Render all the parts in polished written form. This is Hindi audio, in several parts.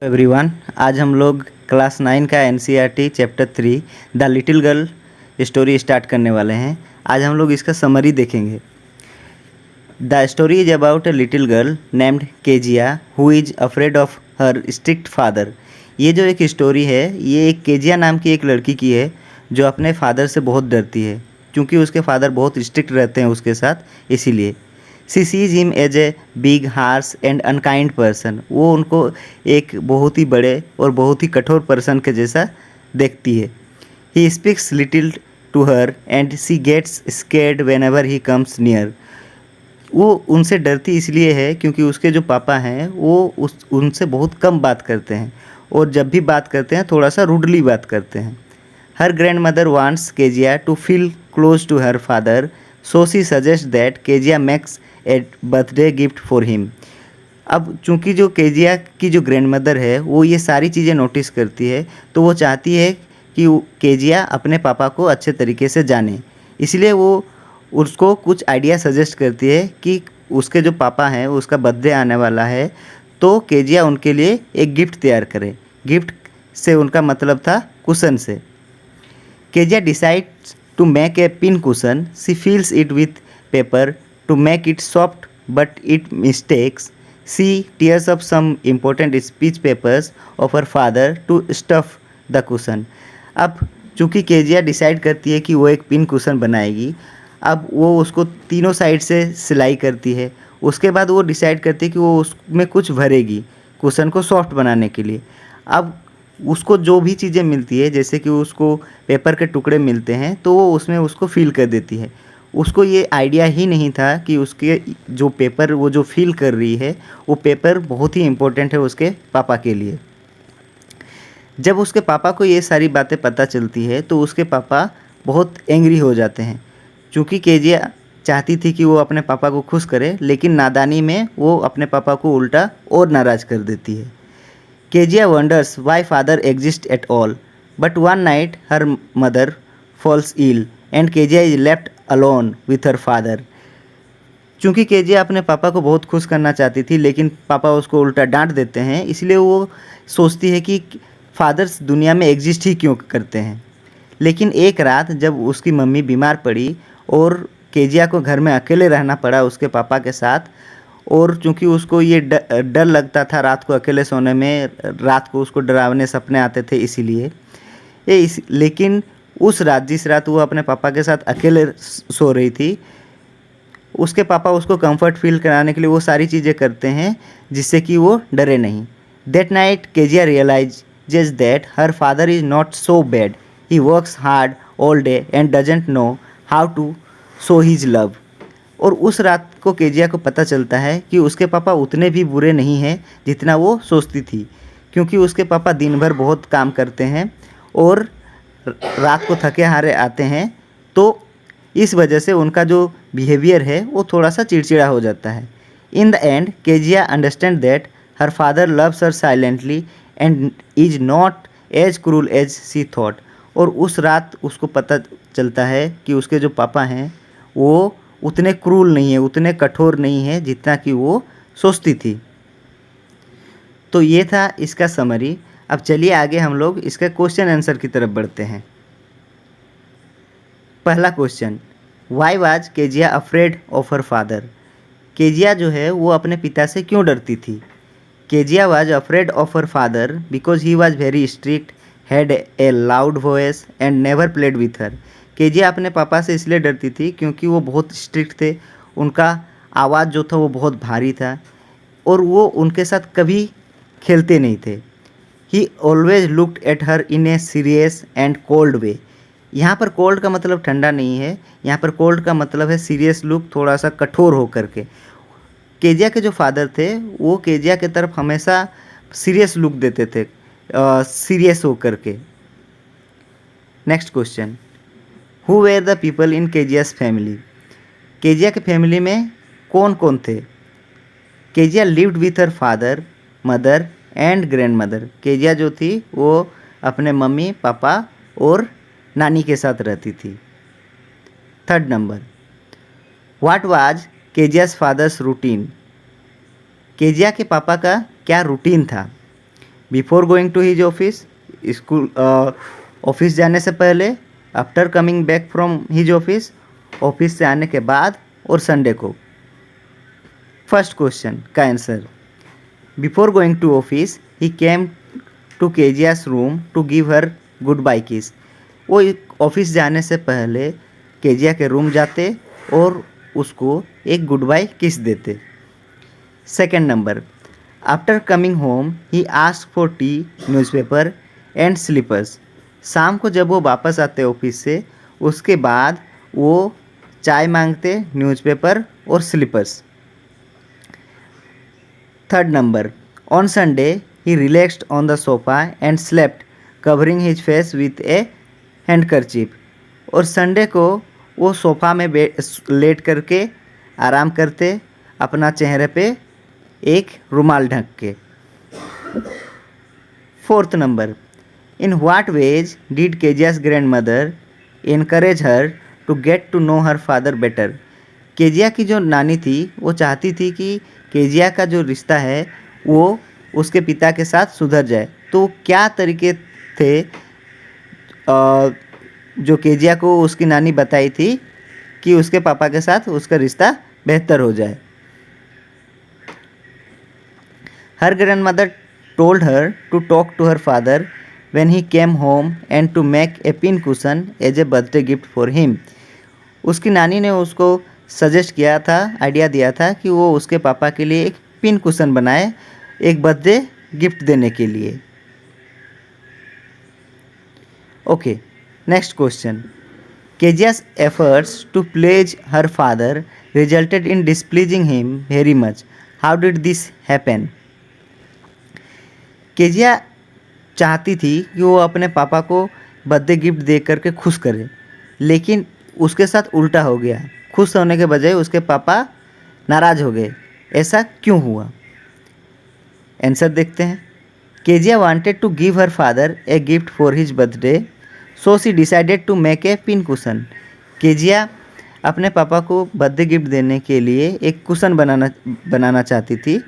एवरीवन, आज हम लोग क्लास 9 का NCERT chapter 3 the little girl story start करने वाले हैं। आज हम लोग इसका समरी देखेंगे। The story is about a little girl named Kezia who is afraid of her strict father. ये जो एक स्टोरी है, ये एक केजिया नाम की एक लड़की की है जो अपने फादर से बहुत डरती है, क्योंकि उसके फादर बहुत स्ट्रिक्ट रहते हैं उसके साथ। इसीलिए she sees him as a big harsh and unkind person. वो उनको एक बहुत ही बड़े और बहुत ही कठोर पर्सन के जैसा देखती है। He speaks little to her and she gets scared whenever he comes near. वो उनसे डरती इसलिए है क्योंकि उसके जो पापा हैं वो उनसे बहुत कम बात करते हैं, और जब भी बात करते हैं थोड़ा सा रूडली बात करते हैं। Her grand mother wants Kezia to feel close to her father, so she suggest that Kezia makes a birthday gift for him. अब चूंकि जो केजिया की जो ग्रैंड मदर है वो ये सारी चीज़ें नोटिस करती है, तो वो चाहती है कि केजिया अपने पापा को अच्छे तरीके से जाने। इसलिए वो उसको कुछ आइडिया सजेस्ट करती है कि उसके जो पापा हैं उसका बर्थडे आने वाला है, तो केजिया उनके लिए एक गिफ्ट तैयार करे। गिफ्ट से उनका मतलब था कुशन से। Kezia decides to make a pin cushion. She fills it with paper to make it soft, but it mistakes. She tears up some important speech papers of her father to stuff the cushion। अब चूँकि केजिया डिसाइड करती है कि वो एक पिन कुशन बनाएगी, अब वो उसको तीनों साइड से सिलाई करती है। उसके बाद वो डिसाइड करती है कि वो उसमें कुछ भरेगी कुशन को सॉफ्ट बनाने के लिए। अब उसको जो भी चीज़ें मिलती है, जैसे कि उसको पेपर के टुकड़े मिलते हैं, तो वो उसमें उसको फिल कर देती है। उसको ये आइडिया ही नहीं था कि उसके जो पेपर वो जो फिल कर रही है वो पेपर बहुत ही इम्पोर्टेंट है उसके पापा के लिए। जब उसके पापा को ये सारी बातें पता चलती है तो उसके पापा बहुत एंग्री हो जाते हैं। चूँकि केजिया चाहती थी कि वो अपने पापा को खुश करे, लेकिन नादानी में वो अपने पापा को उल्टा और नाराज़ कर देती है। Kezia wonders why father exist at all, but one night her mother falls ill and Kezia is left alone with her father. चूँकि केजिया अपने पापा को बहुत खुश करना चाहती थी, लेकिन पापा उसको उल्टा डांट देते हैं, इसलिए वो सोचती है कि फादर्स दुनिया में एग्जिस्ट ही क्यों करते हैं। लेकिन एक रात जब उसकी मम्मी बीमार पड़ी और केजिया को घर में अकेले रहना पड़ा उसके पापा के साथ, और चूँकि उसको ये डर लगता था रात को अकेले सोने में, रात को उसको डरावने सपने आते थे, इसीलिए लेकिन उस रात जिस रात वो अपने पापा के साथ अकेले सो रही थी, उसके पापा उसको कंफर्ट फील कराने के लिए वो सारी चीज़ें करते हैं जिससे कि वो डरे नहीं। That night Kezia realises that her father is not so bad. He works hard all day and doesn't know how to show his love. और उस रात को केजिया को पता चलता है कि उसके पापा उतने भी बुरे नहीं हैं जितना वो सोचती थी, क्योंकि उसके पापा दिन भर बहुत काम करते हैं और रात को थके हारे आते हैं, तो इस वजह से उनका जो बिहेवियर है वो थोड़ा सा चिड़चिड़ा हो जाता है। In the end Kezia understand that her father loves her silently and is not as cruel as she thought. और उस रात उसको पता चलता है कि उसके जो पापा हैं वो उतने क्रूल नहीं है, उतने कठोर नहीं है जितना कि वो सोचती थी। तो ये था इसका समरी। अब चलिए आगे हम लोग इसका क्वेश्चन आंसर की तरफ बढ़ते हैं। पहला question, why was Kezia afraid of her father. Kezia जो है वो अपने पिता से क्यों डरती थी। Kezia was afraid of her father because he was very strict, had a loud voice and never played with her. Kezia अपने पापा से इसलिए डरती थी क्योंकि वो बहुत स्ट्रिक्ट थे, उनका आवाज़ जो था वो बहुत भारी था और वो उनके साथ कभी खेलते नहीं थे। He always looked at her in a serious and cold way. यहाँ पर कोल्ड का मतलब ठंडा नहीं है, यहाँ पर कोल्ड का मतलब है सीरियस लुक, थोड़ा सा कठोर होकर के। केजिया के जो फादर थे वो केजिया के तरफ हमेशा सीरियस लुक देते थे, सीरियस होकर के। Next question, who were the people in Kezia's family. Kezia के फैमिली में कौन कौन थे। Kezia lived with her father, mother and grand mother. Kezia जो थी वो अपने मम्मी पापा और नानी के साथ रहती थी। Third number, what was Kezia's father's routine. Kezia के पापा का क्या रूटीन था। Before going to his office, school office जाने से पहले, after coming back from his office, office से आने के बाद, और संडे को। फर्स्ट क्वेश्चन का answer, before going to office he came to Kezia's room to give her good bye kiss. वो ऑफिस जाने से पहले केजिया के रूम जाते और उसको एक गुड बाय किस देते। Second number, after coming home he ask for tea, newspaper and slippers. शाम को जब वो वापस आते ऑफिस से, उसके बाद वो चाय मांगते, न्यूज़पेपर और slippers. Third number, on Sunday he relaxed on the sofa and slept covering his face with a handkerchief. और संडे को वो सोफ़ा में लेट करके आराम करते, अपना चेहरे पे एक रुमाल ढक के। Fourth number, in what ways did Kezia's grand mother encourage her to get to know her father better. Kezia की जो नानी थी वो चाहती थी कि केजिया का जो रिश्ता है वो उसके पिता के साथ सुधर जाए। तो क्या तरीके थे जो केजिया को उसकी नानी बताई थी कि उसके पापा के साथ उसका रिश्ता बेहतर हो जाए। हर grandmother told her to talk to her father when he came home and to make a pin cushion as a birthday gift for him। उसकी नानी ने उसको सजेस्ट किया था, आइडिया दिया था कि वो उसके पापा के लिए एक पिन कुशन बनाए एक बर्थडे गिफ्ट देने के लिए। Okay, next question, Kezia's efforts to please her father resulted in displeasing him very much। How did this happen? Kezia चाहती थी कि वो अपने पापा को बर्थडे गिफ्ट दे करके खुश करे, लेकिन उसके साथ उल्टा हो गया। खुश होने के बजाय उसके पापा नाराज़ हो गए। ऐसा क्यों हुआ? आंसर देखते हैं। Kezia wanted to give her father a gift for his birthday, so she decided to make a pin cushion. Kezia अपने पापा को बर्थडे गिफ्ट देने के लिए एक कुशन बनाना चाहती थी।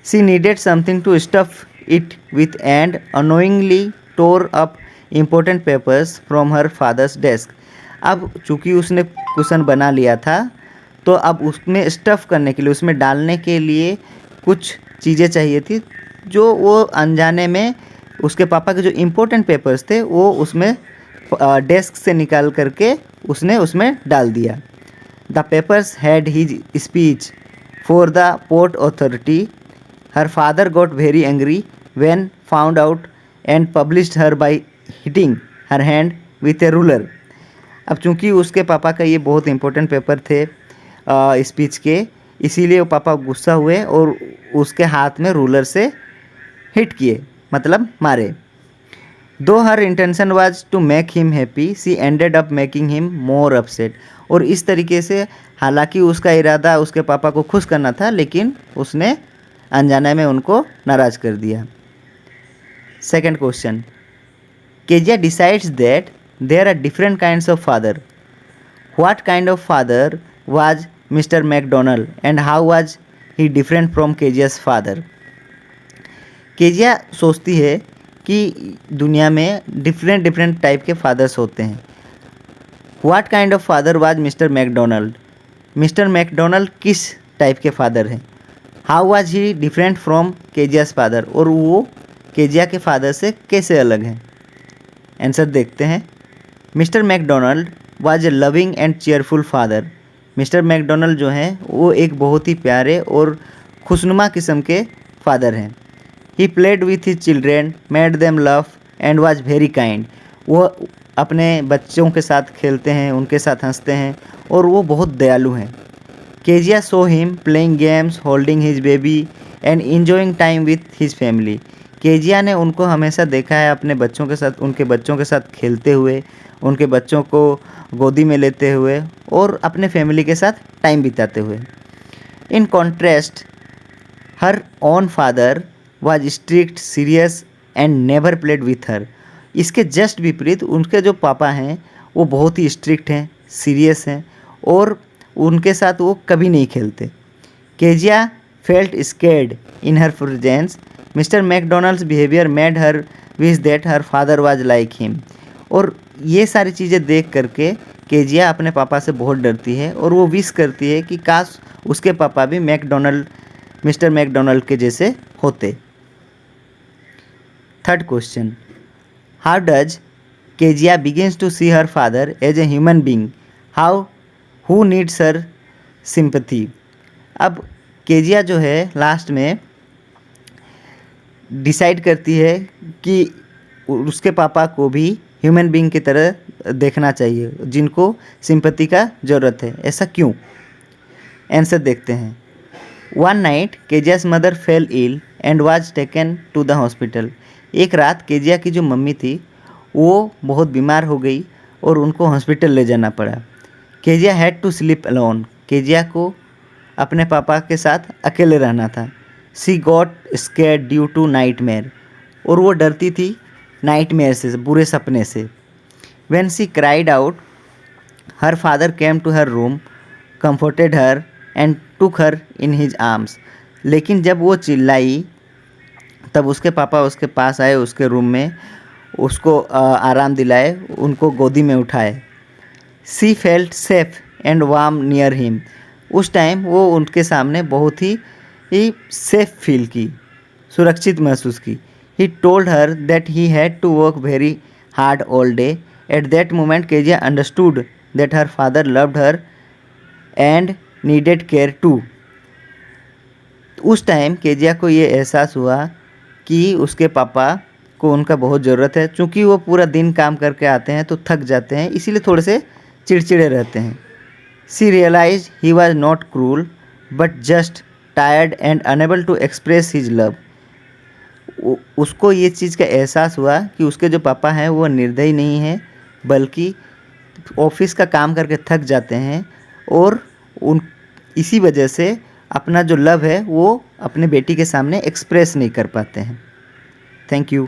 She needed something to stuff it with and unknowingly tore up important papers from her father's desk। अब चूँकि उसने कुशन बना लिया था तो अब उसमें स्टफ़ करने के लिए, उसमें डालने के लिए कुछ चीज़ें चाहिए थी जो वो अनजाने में उसके पापा के जो इम्पोर्टेंट पेपर्स थे वो उसमें डेस्क से निकाल करके उसने उसमें डाल दिया। The papers had his speech for the port authority. Her father got very angry when found out and punished her by hitting her hand with a ruler। अब चूंकि उसके पापा का ये बहुत इंपॉर्टेंट पेपर थे स्पीच के, इसीलिए वो पापा गुस्सा हुए और उसके हाथ में रूलर से हिट किए, मतलब मारे। Though her intention was to make him happy, she ended up making him more upset. और इस तरीके से हालांकि उसका इरादा उसके पापा को खुश करना था, लेकिन उसने अनजाने में उनको नाराज़ कर दिया। Second question, Kezia decides that there are different kinds of father. What kind of father was mister McDonald and how was he different from Kezia's father. Kezia सोचती है कि दुनिया में डिफरेंट टाइप के फादर्स होते हैं। What kind of father was mister McDonald, mister McDonald किस टाइप के फादर हैं। How was he different from Kezia's father, और वो केजिया के फादर से कैसे अलग हैं। आंसर देखते हैं। Mister McDonald was a loving and cheerful father. Mister McDonald जो हैं वो एक बहुत ही प्यारे और खुशनुमा किस्म के फादर हैं। He played with his children, made them love and was very kind. वो अपने बच्चों के साथ खेलते हैं, उनके साथ हंसते हैं और वो बहुत दयालु हैं। Kezia saw him playing games, holding his baby and enjoying time with his family. Kezia ने उनको हमेशा देखा है अपने बच्चों के साथ, उनके बच्चों के साथ खेलते हुए, उनके बच्चों को गोदी में लेते हुए और अपने फैमिली के साथ टाइम बिताते हुए। In contrast her own father was strict, serious and never played with her. इसके जस्ट विपरीत उनके जो पापा हैं वो बहुत ही स्ट्रिक्ट हैं, सीरियस हैं और उनके साथ वो कभी नहीं खेलते। Kezia felt scared in her presence mister McDonald's behaviour made her wish that her father was like him. और ये सारी चीज़ें देख करके केजिया अपने पापा से बहुत डरती है और वो विश करती है कि काश उसके पापा भी मिस्टर मैकडोनल्ड के जैसे होते। Third question, how does Kezia begins to see her father as a human being who needs her sympathy. अब केजिया जो है लास्ट में डिसाइड करती है कि उसके पापा को भी ह्यूमन बींग की तरह देखना चाहिए जिनको सिंपैथी का ज़रूरत है। ऐसा क्यों? आंसर देखते हैं। One night Kezia's mother fell ill and was taken to the hospital. एक रात केजिया की जो मम्मी थी वो बहुत बीमार हो गई और उनको हॉस्पिटल ले जाना पड़ा। Kezia had to sleep alone. Kezia को अपने पापा के साथ अकेले रहना था। She got scared due to nightmare. और वो डरती थी नाइटमेयर से, बुरे सपने से। When she cried out her father came to her room, comforted her and took her in his arms. लेकिन जब वो चिल्लाई तब उसके पापा उसके पास आए, उसके रूम में उसको आराम दिलाए, उनको गोदी में उठाए। सी felt safe and warm near him. उस टाइम वो उनके सामने बहुत ही सेफ फील की, सुरक्षित महसूस की। He told her that he had to work very hard all day. At that moment Kezia understood that her father loved her and needed care too. उस टाइम केजिया को ये एहसास हुआ कि उसके पापा को उनका बहुत ज़रूरत है। चूँकि वो पूरा दिन काम करके आते हैं तो थक जाते हैं, इसीलिए थोड़े से चिड़चिड़े रहते हैं। She realise he was not cruel but just tired and unable to express his love. उसको ये चीज़ का एहसास हुआ कि उसके जो पापा हैं वो निर्दयी नहीं हैं, बल्कि ऑफिस का काम करके थक जाते हैं और इसी वजह से अपना जो लव है वो अपने बेटी के सामने एक्सप्रेस नहीं कर पाते हैं। Thank you.